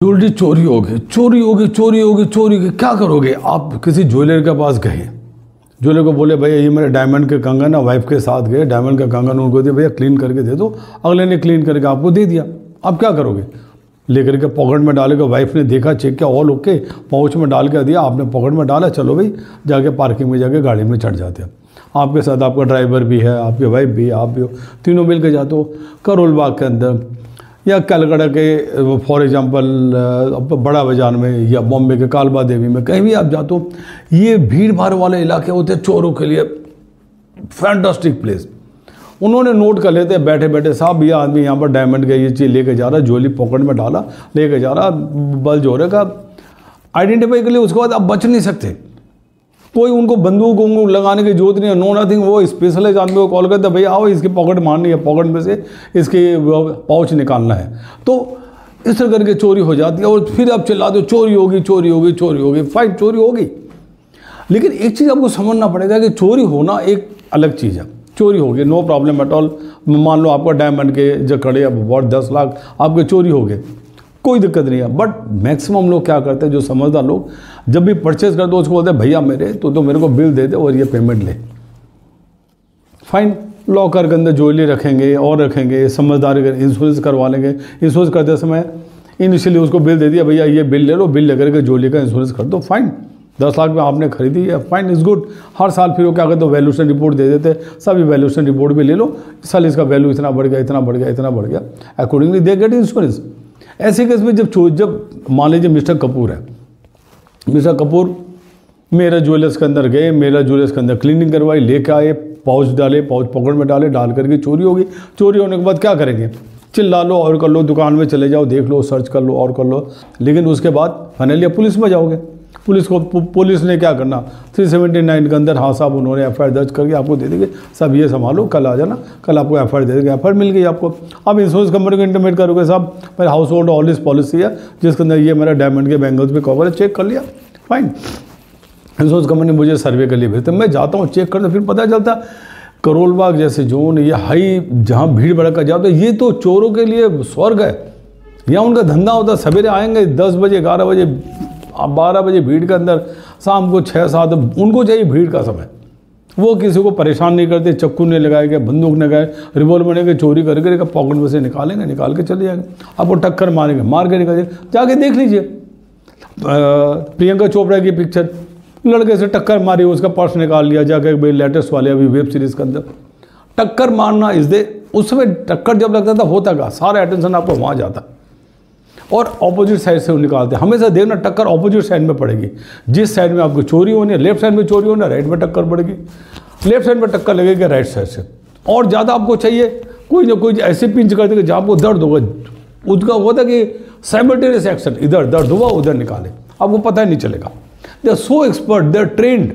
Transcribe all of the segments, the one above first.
Jewellery चोरी होगी, चोरी होगी, चोरी होगी, चोरी होगी, क्या करोगे आप? किसी ज्वेलर के पास गए, ज्वेलर को बोले भैया ये मेरे डायमंड के कंगन है, वाइफ के साथ गए, डायमंड का कंगन उनको दिया, भैया क्लीन करके दे दो। अगले ने क्लीन करके आपको दे दिया, आप क्या करोगे? लेकर के पॉकेट में डालेगा, वाइफ ने देखा, चेक किया, ऑल ओके, पाउच में डाल के दिया, आपने पॉकेट में डाला, चलो भाई जाके पार्किंग में जाके गाड़ी में चढ़ जाते हैं। आपके साथ आपका ड्राइवर भी है, आपके वाइफ भी है, आप भी हो, तीनों मिल के जाते हो करोल बाग के अंदर या कलकत्ता के फॉर एग्जांपल बड़ा बाजार में या बॉम्बे के कालबा देवी में, कहीं भी आप जाते हो, ये भीड़ भाड़ वाले इलाके होते हैं चोरों के लिए फैंटास्टिक प्लेस। उन्होंने नोट कर लेते हैं बैठे बैठे, साहब ये आदमी यहाँ पर डायमंड का ये चीज़ लेके जा रहा है, ज्वेलरी पॉकेट में डाला लेके जा रहा, बल जोरे का आइडेंटिफाई कर लिया, उसके बाद आप बच नहीं सकते। कोई उनको बंदूक उनको लगाने की जरूरत नहीं है, नो नथिंग। वो स्पेशलाइज आदमी को कॉल करता है, भैया आओ इसकी पॉकेट मारनी है, पॉकेट में से इसके पाउच निकालना है। तो इस तरह करके चोरी हो जाती है और फिर आप चिल्ला दो चोरी होगी, चोरी होगी, चोरी होगी, फाइट चोरी होगी। लेकिन एक चीज़ आपको समझना पड़ेगा कि चोरी होना एक अलग चीज़ है। चोरी होगी, नो प्रॉब्लम एट ऑल। मान लो आपका डायमंड के जकड़े अब बहुत 10 लाख आपके चोरी हो गए, कोई दिक्कत नहीं है। बट मैक्सिमम लोग क्या करते हैं, जो समझदार लोग, जब भी परचेज करते हैं उसको बोलते हैं भैया मेरे तो मेरे को बिल दे दे और ये पेमेंट ले। फाइन, लॉकर के अंदर ज्वेलरी रखेंगे और रखेंगे, समझदारी कर इंश्योरेंस करवा लेंगे। इंश्योरेंस करते समय इनिशियली उसको बिल दे दिया, भैया ये बिल ले लो, बिल लेकर के ज्वेलरी का इंश्योरेंस कर दो। फाइन, 10 लाख में आपने खरीदी है, फाइन इज़ गुड। हर साल फिर वो क्या करते हो, वैल्यूएशन रिपोर्ट दे देते, सभी वैल्यूएशन रिपोर्ट भी ले लो, इस साल इसका वैल्यू इतना बढ़ गया, इतना बढ़ गया, इतना बढ़ गया, अकॉर्डिंगली दे गेट इंश्योरेंस। ऐसे केस में जब मान लीजिए मिस्टर कपूर है, मिस्टर कपूर मेरा ज्वेलर्स के अंदर गए, मेरा ज्वेलर्स के अंदर क्लीनिंग करवाई, लेके आए, पाउच डाले, पाउच पॉकेट में डाले, डाल करके चोरी होगी। चोरी होने के बाद क्या करेंगे, चिल्ला लो और कर लो, दुकान में चले जाओ, देख लो, सर्च कर लो और कर लो। लेकिन उसके बाद फाइनली पुलिस में जाओगे, पुलिस ने क्या करना, 379 के अंदर, हाँ साहब उन्होंने एफआईआर दर्ज करके आपको दे देंगे, सब ये संभालो, कल आ जाना, कल आपको एफआईआर दे देंगे। एफआईआर मिल गई आपको। अब इंश्योरेंस कंपनी को इंटीमेट करोगे, साहब मेरा हाउस होल्ड ऑल पॉलिसी है जिसके अंदर ये मेरा डायमंड के बैंगल्स भी कवर है, चेक कर लिया, फाइन। इंश्योरेंस कंपनी मुझे सर्वे के लिए भेजते, मैं जाता हूँ, चेक करता, फिर पता चलता करोल बाग जैसे जोन या हाई जहाँ भीड़ भड़का जाता है, ये तो चोरों के लिए स्वर्ग है। यहाँ उनका धंधा होता है, सवेरे आएंगे 10 बजे, 11 बजे, 12 बजे भीड़ के अंदर, शाम को 6-7, उनको चाहिए भीड़ का समय। वो किसी को परेशान नहीं करते, चक्कू नहीं लगाएंगे, बंदूक नहीं लगाए, रिवॉल्वर नहीं, चोरी करके पॉकेट में से निकालेंगे, निकाल के चले जाएंगे, आपको टक्कर मारेंगे, मार के निकालेंगे। जाके देख लीजिए प्रियंका चोपड़ा की पिक्चर, लड़के से टक्कर मारी, उसका पर्स निकाल लिया, जाके भाई लेटेस्ट वाले अभी वेब सीरीज़ के अंदर टक्कर मारना इस दे। उस समय टक्कर जब लगता था होता क्या, सारा अटेंशन आपको वहाँ जाता और ऑपोजिट साइड से वो निकालते। हमेशा देखना टक्कर ऑपोजिट साइड में पड़ेगी, जिस साइड में आपको चोरी होनी है, लेफ्ट साइड में चोरी होना, राइट में टक्कर पड़ेगी, लेफ्ट साइड में टक्कर लगेगी राइट साइड से। और ज़्यादा आपको चाहिए कोई ना कोई ऐसे पिंच कर देगा जहाँ आपको दर्द होगा, उसका होता कि साइमल्टेनियस एक्शन, इधर दर्द हुआ उधर निकाले, आपको पता ही नहीं चलेगा। They are so expert, they are trained.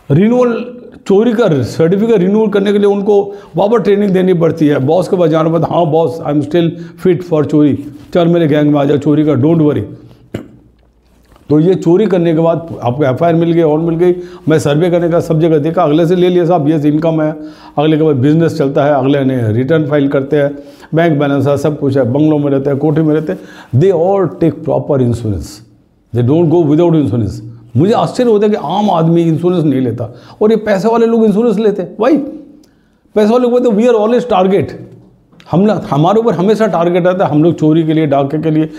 Renewal, चोरी का सर्टिफिकेट रिन्यूअल करने के लिए उनको वापस ट्रेनिंग देनी पड़ती है। बॉस के पास जाने के बाद, हाँ boss I am still fit for चोरी, चल मेरे गैंग में आ जा, चोरी का डोंट वरी। तो ये चोरी करने के बाद आपको एफआईआर मिल गई और मिल गई, मैं सर्वे करने का सब जगह देखा, अगले से ले लिया साहब ये इनकम है, अगले के बाद बिजनेस चलता है, अगले ने रिटर्न फाइल करते हैं, बैंक बैलेंस है, सब कुछ है, बंगलों में रहते हैं, कोठी में रहते हैं, they all take proper insurance, they don't go without insurance. मुझे आश्चर्य होता है कि आम आदमी इंश्योरेंस नहीं लेता और ये पैसे वाले लोग इंश्योरेंस लेते। भाई पैसे वाले लोग तो वी आर ऑलवेज टारगेट, हमारे ऊपर हमेशा टारगेट रहता है। हम लोग चोरी के लिए, डाके के लिए,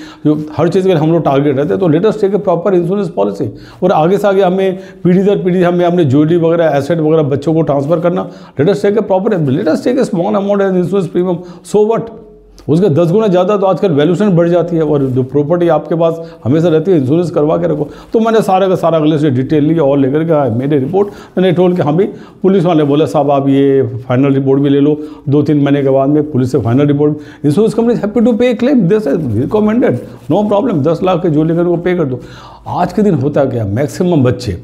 हर चीज़ के लिए हम लोग टारगेट रहते हैं। तो let us take a proper insurance policy. और आगे से आगे हमें पीढ़ी दर पीढ़ी हमें अपने ज्वेलरी वगैरह, एसेट वगैरह बच्चों को ट्रांसफर करना, let us take a proper, let us take a small amount as insurance premium, so what. उसके 10 गुना ज़्यादा तो आजकल वैल्यूशन बढ़ जाती है और जो प्रॉपर्टी आपके पास हमेशा रहती है, इंश्योरेंस करवा के रखो। तो मैंने सारा का सारा अगले से डिटेल लिया और लेकर के मेरे रिपोर्ट मैंने टोल के, हाँ भाई पुलिस वाले बोले साहब आप ये फाइनल रिपोर्ट भी ले लो, 2-3 महीने के बाद में पुलिस से final report, insurance company happy to pay claim, this is recommended, no problem, 10 lakh के जो लेकर वो पे कर दो। आज के दिन होता क्या, मैक्सिमम बच्चे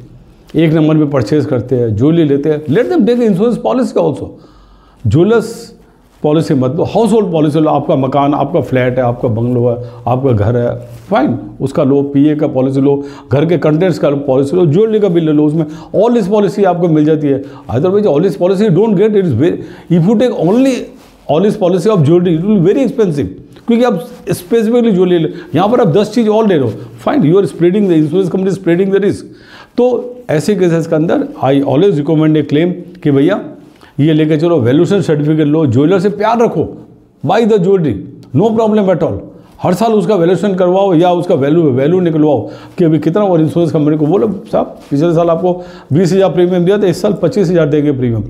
1 नंबर में परचेज करते हैं, ज्वेलरी लेते हैं, let them take insurance policy also. Jewellers policy मत लो, हाउस होल्ड पॉलिसी लो, आपका मकान, आपका फ्लैट है, आपका बंगलो है, आपका घर है, फाइन उसका लो, पीए का पॉलिसी लो, घर के कंटेंट्स का पॉलिसी लो, ज्वेलरी का बिल ले लो, उसमें ऑल दिस पॉलिसी आपको मिल जाती है। Otherwise all this policy don't get, it is very, if you take only all this policy of jewellery it will very expensive, क्योंकि आप स्पेसिफिकली जो ले लो, यहाँ पर आप 10 चीज़ और ले लो, fine, you are spreading the insurance company spreading the risk. तो ऐसे केसेस के अंदर I always recommend a claim कि भैया ये लेके चलो, वैल्यूएशन सर्टिफिकेट लो, ज्वेलर से प्यार रखो, buy the jewellery, no problem at all. हर साल उसका वैल्यूएशन करवाओ या उसका वैल्यू निकलवाओ कि अभी कितना, और इंश्योरेंस कंपनी को बोलो साहब पिछले साल आपको 20,000 प्रीमियम दिया था, इस साल 25,000 देंगे premium.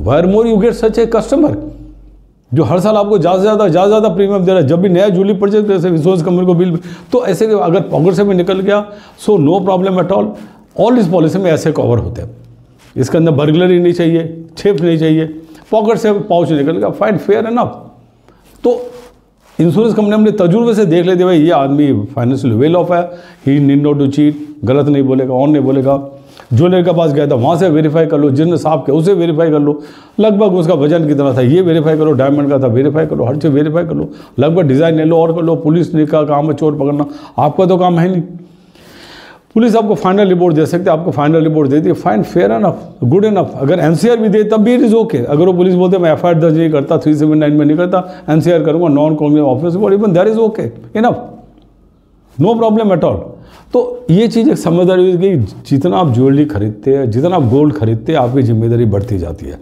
Wire more you get such a customer जो हर साल आपको ज़्यादा प्रीमियम दे रहा है। जब भी नया ज्वेलरी परचेज करे इंश्योरेंस कंपनी को बिल, तो ऐसे अगर पॉकेट से भी निकल गया so no problem at all इस पॉलिसी में ऐसे कवर होते हैं। इसके अंदर बर्गलरी नहीं चाहिए, थेफ्ट नहीं चाहिए, पॉकेट से पाउच निकल गया, फाइन, फेयर एनफ। तो इंश्योरेंस कंपनी अपने तजुर्बे से देख लेते भाई ये आदमी फाइनेंशियल वेल ऑफ है, ही नीड नॉट टू चीट, गलत नहीं बोलेगा, और नहीं बोलेगा। ज्वेलर के पास गया था, वहाँ से वेरीफाई कर लो, जिसने साफ किया उसे वेरीफाई कर लो, लगभग उसका वजन कितना था ये वेरीफाई करो, डायमंड का था वेरीफाई करो, हर चीज़ वेरीफाई कर लो, लगभग डिज़ाइन ले लो और कर लो। पुलिस ने का काम है चोर पकड़ना, आपका तो काम है नहीं। पुलिस आपको फाइनल रिपोर्ट दे सकते, आपको फाइनल रिपोर्ट देती है, fine, fair enough, good enough. अगर एनसीआर भी दे तब भी इट इज़ ओके। अगर वो पुलिस बोलते मैं एफआईआर दर्ज नहीं करता, 379 में नहीं करता, एनसीआर करूँगा, non criminal offence, even that is okay enough, no problem at all. तो ये चीज़ एक समझदारी हुई कि जितना आप ज्वेलरी खरीदते हैं, जितना आप गोल्ड खरीदते हैं, आपकी जिम्मेदारी बढ़ती जाती है।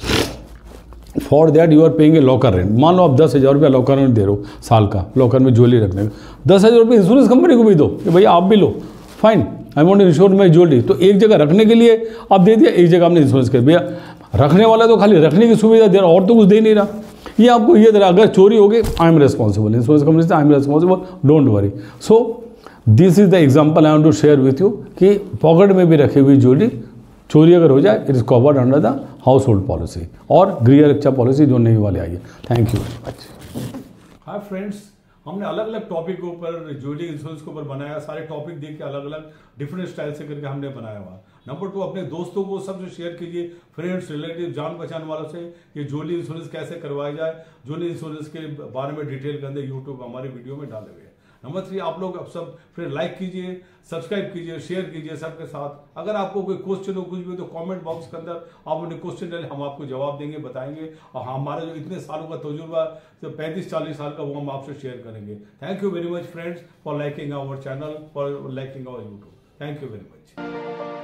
For that you are paying a locker rent. मान लो आप 10,000 रुपया लॉकर रेंट दे रहे हो साल का, लॉकर में ज्वेलरी रखने का, 10,000 रुपये इंश्योरेंस कंपनी को भी दो कि भैया आप भी लो, fine, I want insure my jewellery. तो एक जगह रखने के लिए आप दे दिया, एक जगह आपने इंश्योरेंस कर दिया। रखने वाला तो खाली रखने की सुविधा दे रहा, और तो कुछ दे नहीं रहा। ये आपको ये दे रहा, अगर चोरी हो गई I am responsible, insurance company से I am responsible, don't worry. So this is the example I want to share with you कि पॉकेट में भी रखी हुई ज्वेलरी चोरी अगर हो जाए, it is covered under the household policy और गृह रक्षा पॉलिसी जो नई वाली आई है। Thank you very much. Hi friends, हमने अलग अलग टॉपिक के ऊपर ज्वेलरी इंश्योरेंस के ऊपर बनाया, सारे टॉपिक देख के अलग अलग डिफरेंट स्टाइल से करके हमने बनाया हुआ। नंबर 2, अपने दोस्तों को सबसे शेयर कीजिए, फ्रेंड्स, रिलेटिव, जान पहचान वालों से कि ज्वेलरी इंश्योरेंस कैसे करवाया जाए। ज्वेलरी इंश्योरेंस के बारे में डिटेल के अंदर यूट्यूब हमारी वीडियो में डाले हुए हैं। नंबर 3, आप लोग अब सब फिर लाइक कीजिए, सब्सक्राइब कीजिए, शेयर कीजिए सबके साथ। अगर आपको कोई क्वेश्चन हो कुछ भी तो कमेंट बॉक्स के अंदर आप अपने क्वेश्चन डालें, हम आपको जवाब देंगे, बताएंगे। और हमारा जो इतने सालों का तजुर्बा, तो 35-40 साल का, वो हम आपसे शेयर करेंगे। Thank you very much friends for liking our channel, for liking our YouTube. Thank you very much.